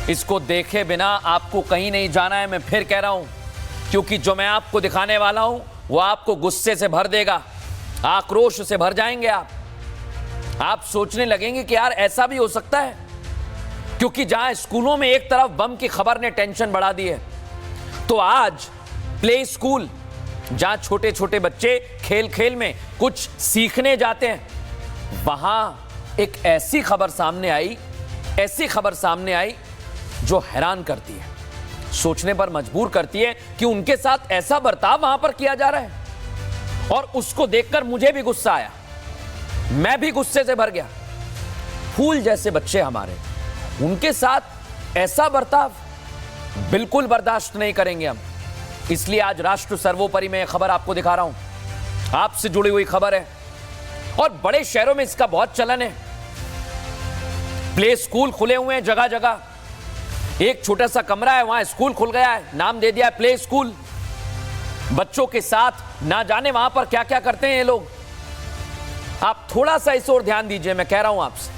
इसको देखे बिना आपको कहीं नहीं जाना है, मैं फिर कह रहा हूं, क्योंकि जो मैं आपको दिखाने वाला हूं वो आपको गुस्से से भर देगा, आक्रोश से भर जाएंगे आप सोचने लगेंगे कि यार ऐसा भी हो सकता है। क्योंकि जहां स्कूलों में एक तरफ बम की खबर ने टेंशन बढ़ा दी है, तो आज प्ले स्कूल जहां छोटे छोटे बच्चे खेल खेल में कुछ सीखने जाते हैं, वहां एक ऐसी खबर सामने आई जो हैरान करती है, सोचने पर मजबूर करती है कि उनके साथ ऐसा बर्ताव वहां पर किया जा रहा है। और उसको देखकर मुझे भी गुस्सा आया, मैं भी गुस्से से भर गया। फूल जैसे बच्चे हमारे, उनके साथ ऐसा बर्ताव बिल्कुल बर्दाश्त नहीं करेंगे हम। इसलिए आज राष्ट्र सर्वोपरि में यह खबर आपको दिखा रहा हूं, आपसे जुड़ी हुई खबर है और बड़े शहरों में इसका बहुत चलन है। प्ले स्कूल खुले हुए हैं जगह जगह, एक छोटा सा कमरा है वहां स्कूल खुल गया है, नाम दे दिया है प्ले स्कूल। बच्चों के साथ ना जाने वहां पर क्या क्या करते हैं ये लोग। आप थोड़ा सा इस ओर ध्यान दीजिए, मैं कह रहा हूं आपसे,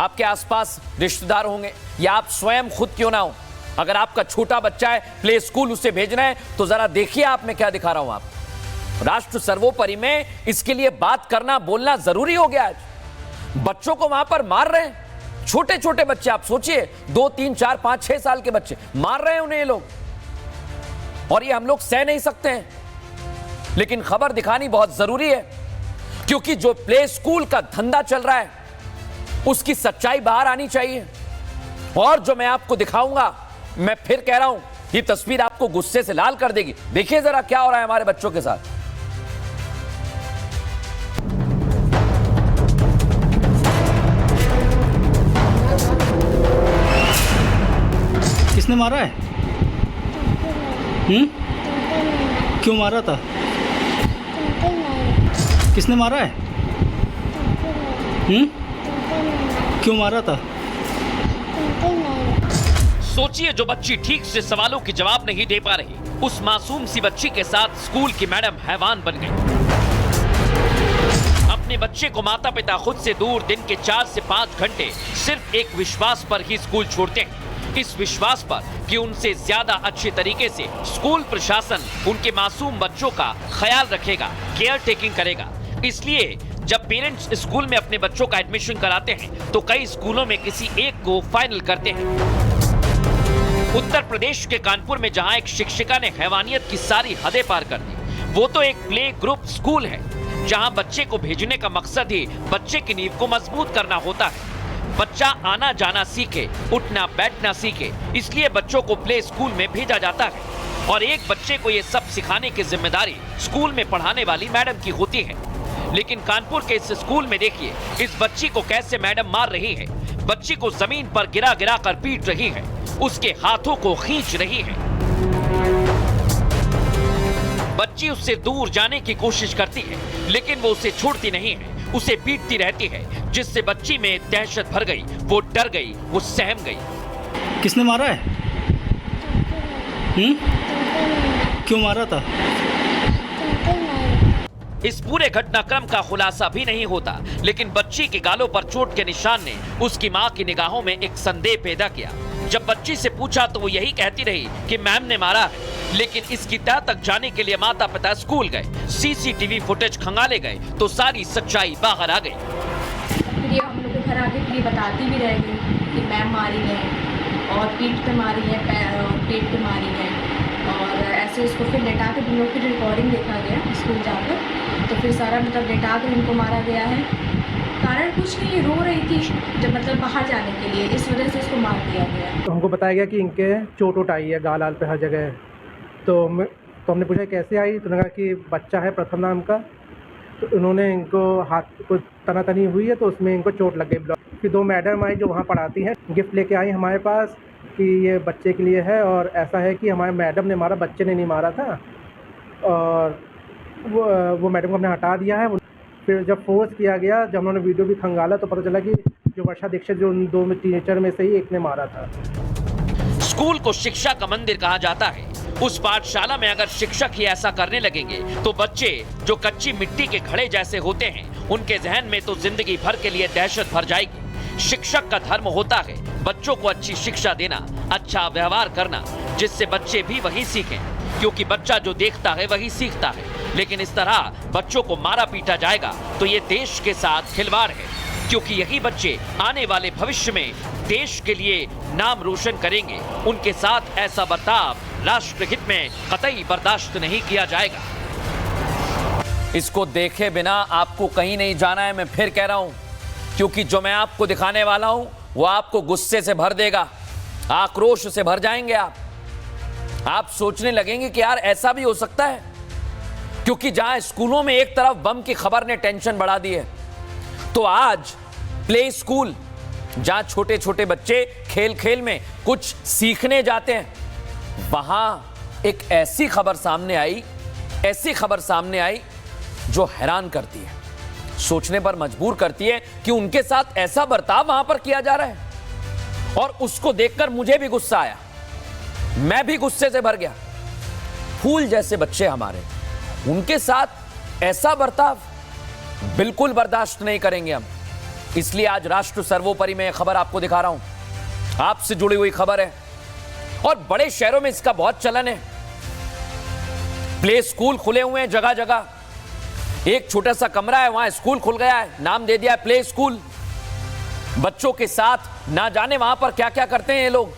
आपके आसपास रिश्तेदार होंगे या आप स्वयं खुद क्यों ना हो, अगर आपका छोटा बच्चा है प्ले स्कूल उसे भेजना है तो जरा देखिए आप मैं क्या दिखा रहा हूं। आप राष्ट्र सर्वोपरि में इसके लिए बात करना बोलना जरूरी हो गया। आज बच्चों को वहां पर मार रहे हैं, छोटे छोटे बच्चे, आप सोचिए 2, 3, 4, 5, 6 साल के बच्चे मार रहे हैं उन्हें ये लोग, और ये हम लोग सह नहीं सकते हैं। लेकिन खबर दिखानी बहुत जरूरी है, क्योंकि जो प्ले स्कूल का धंधा चल रहा है उसकी सच्चाई बाहर आनी चाहिए। और जो मैं आपको दिखाऊंगा, मैं फिर कह रहा हूं, ये तस्वीर आपको गुस्से से लाल कर देगी। देखिए जरा क्या हो रहा है हमारे बच्चों के साथ। किसने मारा है? क्यों मारा था? किसने मारा है? क्यों मारा था? सोचिए, जो बच्ची ठीक से सवालों के जवाब नहीं दे पा रही, उस मासूम सी बच्ची के साथ स्कूल की मैडम हैवान बन गई। अपने बच्चे को माता पिता खुद से दूर दिन के 4 से 5 घंटे सिर्फ एक विश्वास पर ही स्कूल छोड़ते हैं, इस विश्वास पर कि उनसे ज्यादा अच्छे तरीके से स्कूल प्रशासन उनके मासूम बच्चों का ख्याल रखेगा, केयर टेकिंग करेगा। इसलिए जब पेरेंट्स स्कूल में अपने बच्चों का एडमिशन कराते हैं तो कई स्कूलों में किसी एक को फाइनल करते हैं। उत्तर प्रदेश के कानपुर में जहां एक शिक्षिका ने हैवानियत की सारी हदें पार कर दी, वो तो एक प्ले ग्रुप स्कूल है जहां बच्चे को भेजने का मकसद ही बच्चे की नींव को मजबूत करना होता है। बच्चा आना जाना सीखे, उठना बैठना सीखे, इसलिए बच्चों को प्ले स्कूल में भेजा जाता है। और एक बच्चे को ये सब सिखाने की जिम्मेदारी स्कूल में पढ़ाने वाली मैडम की होती है। लेकिन कानपुर के इस स्कूल में देखिए, इस बच्ची को कैसे मैडम मार रही है। बच्ची को जमीन पर गिरा गिरा कर पीट रही है, उसके हाथों को खींच रही है। बच्ची उससे दूर जाने की कोशिश करती है, लेकिन वो उसे छोड़ती नहीं है, उसे पीटती रहती है, जिससे बच्ची में दहशत भर गई। वो डर गई, वो सहम गई। किसने मारा है? क्यों मारा था? इस पूरे घटनाक्रम का खुलासा भी नहीं होता, लेकिन बच्ची के गालों पर चोट के निशान ने उसकी मां की निगाहों में एक संदेह पैदा किया। जब बच्ची से पूछा तो वो यही कहती रही कि मैम ने मारा है, लेकिन इसकी तह तक जाने के लिए माता पिता स्कूल गए, सीसीटीवी फुटेज खंगाले गए तो सारी सच्चाई बाहर आ गई। ये हम लोग को घर आके फिर बताती भी रहेगी कि मैम मारी है और पीठ पे मारी है, पेट पे मारी है, और ऐसे उसको फिर लेटा के हम लोग फिर रिकॉर्डिंग देखा गया स्कूल जाकर, तो फिर सारा मतलब लेटा कर इनको मारा गया है। कारण कुछ नहीं, रो रही थी जब मतलब बाहर जाने के लिए, इस वजह से उसको मार दिया गया। तो हमको बताया गया कि इनके चोट वोट आई है, गाल आल पे हर जगह है। तो हमने पूछा कैसे आई, तो उन्होंने कहा कि बच्चा है प्रथम नाम का, तो उन्होंने इनको हाथ को तनातनी हुई है तो उसमें इनको चोट लग गई। फिर 2 मैडम आई जो वहाँ पढ़ाती हैं, गिफ्ट लेके आई हमारे पास कि ये बच्चे के लिए है, और ऐसा है कि हमारे मैडम ने मारा, बच्चे ने नहीं मारा था। और वो मैडम को हमने हटा दिया है। फिर जब फोर्स किया गया, जब उन्होंने वीडियो भी खंगाला तो पता चला कि जो वर्षा दीक्षित जो उन 2 टीचर में से ही एक ने मारा था। स्कूल को शिक्षा का मंदिर कहा जाता है। उस पाठशाला में अगर शिक्षक ही ऐसा करने लगेंगे तो बच्चे जो कच्ची मिट्टी के घड़े जैसे होते हैं, उनके जहन में तो जिंदगी भर के लिए दहशत भर जाएगी। शिक्षक का धर्म होता है बच्चों को अच्छी शिक्षा देना, अच्छा व्यवहार करना, जिससे बच्चे भी वही सीखें, क्योंकि बच्चा जो देखता है वही सीखता है। लेकिन इस तरह बच्चों को मारा पीटा जाएगा तो ये देश के साथ खिलवाड़ है, क्योंकि यही बच्चे आने वाले भविष्य में देश के लिए नाम रोशन करेंगे। उनके साथ ऐसा बर्ताव राष्ट्रहित में कतई बर्दाश्त नहीं किया जाएगा। इसको देखे बिना आपको कहीं नहीं जाना है, मैं फिर कह रहा हूं, क्योंकि जो मैं आपको दिखाने वाला हूं वो आपको गुस्से से भर देगा, आक्रोश से भर जाएंगे आप सोचने लगेंगे कि यार ऐसा भी हो सकता है। क्योंकि जहां स्कूलों में एक तरफ बम की खबर ने टेंशन बढ़ा दी है, तो आज प्ले स्कूल जहां छोटे छोटे बच्चे खेल खेल में कुछ सीखने जाते हैं, वहां एक ऐसी खबर सामने आई जो हैरान करती है, सोचने पर मजबूर करती है कि उनके साथ ऐसा बर्ताव वहां पर किया जा रहा है। और उसको देखकर मुझे भी गुस्सा आया, मैं भी गुस्से से भर गया। फूल जैसे बच्चे हमारे, उनके साथ ऐसा बर्ताव बिल्कुल बर्दाश्त नहीं करेंगे हम। इसलिए आज राष्ट्र सर्वोपरि में खबर आपको दिखा रहा हूं, आपसे जुड़ी हुई खबर है और बड़े शहरों में इसका बहुत चलन है। प्ले स्कूल खुले हुए हैं जगह जगह, एक छोटा सा कमरा है वहां स्कूल खुल गया है, नाम दे दिया है प्ले स्कूल। बच्चों के साथ ना जाने वहां पर क्या क्या करते हैं ये लोग।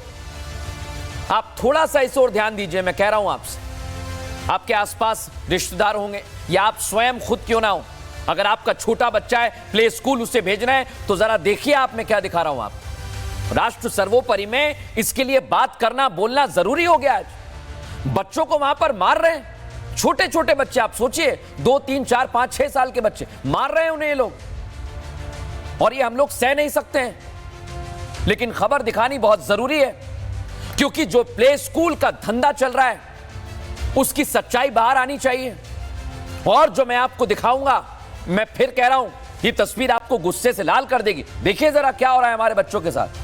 आप थोड़ा सा इस ओर ध्यान दीजिए, मैं कह रहा हूं आपसे, आपके आसपास रिश्तेदार होंगे या आप स्वयं खुद क्यों ना हो, अगर आपका छोटा बच्चा है प्ले स्कूल उसे भेजना है तो जरा देखिए आप मैं क्या दिखा रहा हूं आपको। राष्ट्र सर्वोपरि में इसके लिए बात करना बोलना जरूरी हो गया। आज बच्चों को वहां पर मार रहे हैं, छोटे छोटे बच्चे, आप सोचिए 2, 3, 4, 5, 6 साल के बच्चे मार रहे हैं उन्हें ये लोग, और ये हम लोग सह नहीं सकते हैं। लेकिन खबर दिखानी बहुत जरूरी है, क्योंकि जो प्ले स्कूल का धंधा चल रहा है उसकी सच्चाई बाहर आनी चाहिए। और जो मैं आपको दिखाऊंगा, मैं फिर कह रहा हूं, ये तस्वीर आपको गुस्से से लाल कर देगी। देखिए जरा क्या हो रहा है हमारे बच्चों के साथ।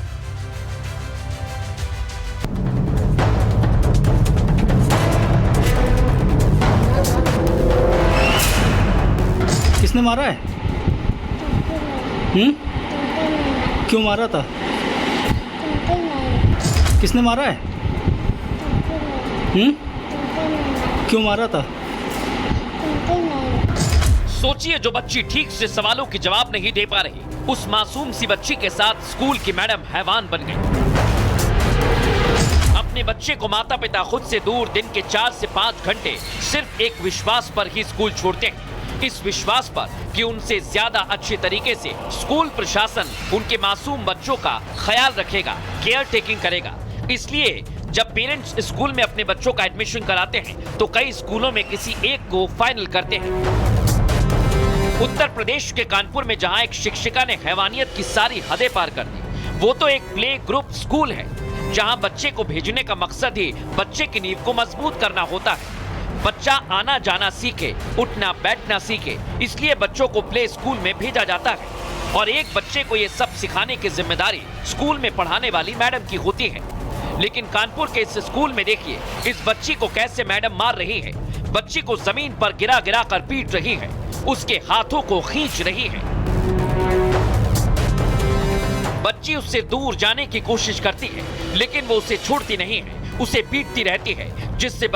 किसने मारा है? क्यों मारा था? किसने मारा है? क्यों मारा था? सोचिए, जो बच्ची ठीक से सवालों के जवाब नहीं दे पा रही, उस मासूम सी बच्ची के साथ स्कूल की मैडम हैवान बन गई। अपने बच्चे को माता पिता खुद से दूर दिन के 4 से 5 घंटे सिर्फ एक विश्वास पर ही स्कूल छोड़ते हैं, इस विश्वास पर कि उनसे ज्यादा अच्छे तरीके से स्कूल प्रशासन उनके मासूम बच्चों का ख्याल रखेगा, केयर टेकिंग करेगा। इसलिए जब पेरेंट्स स्कूल में अपने बच्चों का एडमिशन कराते हैं तो कई स्कूलों में किसी एक को फाइनल करते हैं। उत्तर प्रदेश के कानपुर में जहां एक शिक्षिका ने हैवानियत की सारी हदें पार कर दी, वो तो एक प्ले ग्रुप स्कूल है जहां बच्चे को भेजने का मकसद ही बच्चे की नींव को मजबूत करना होता है। बच्चा आना जाना सीखे, उठना बैठना सीखे, इसलिए बच्चों को प्ले स्कूल में भेजा जाता है। और एक बच्चे को ये सब सिखाने की जिम्मेदारी स्कूल में पढ़ाने वाली मैडम की होती है। लेकिन कानपुर के इस स्कूल में देखिए, इस बच्ची को कैसे मैडम मार रही है। बच्ची को जमीन पर गिरा गिरा कर पीट रही है, उसके हाथों को खींच रही है। बच्ची उससे दूर जाने की कोशिश करती है, लेकिन वो उसे छोड़ती नहीं है, उसे पीटती रहती है, जिससे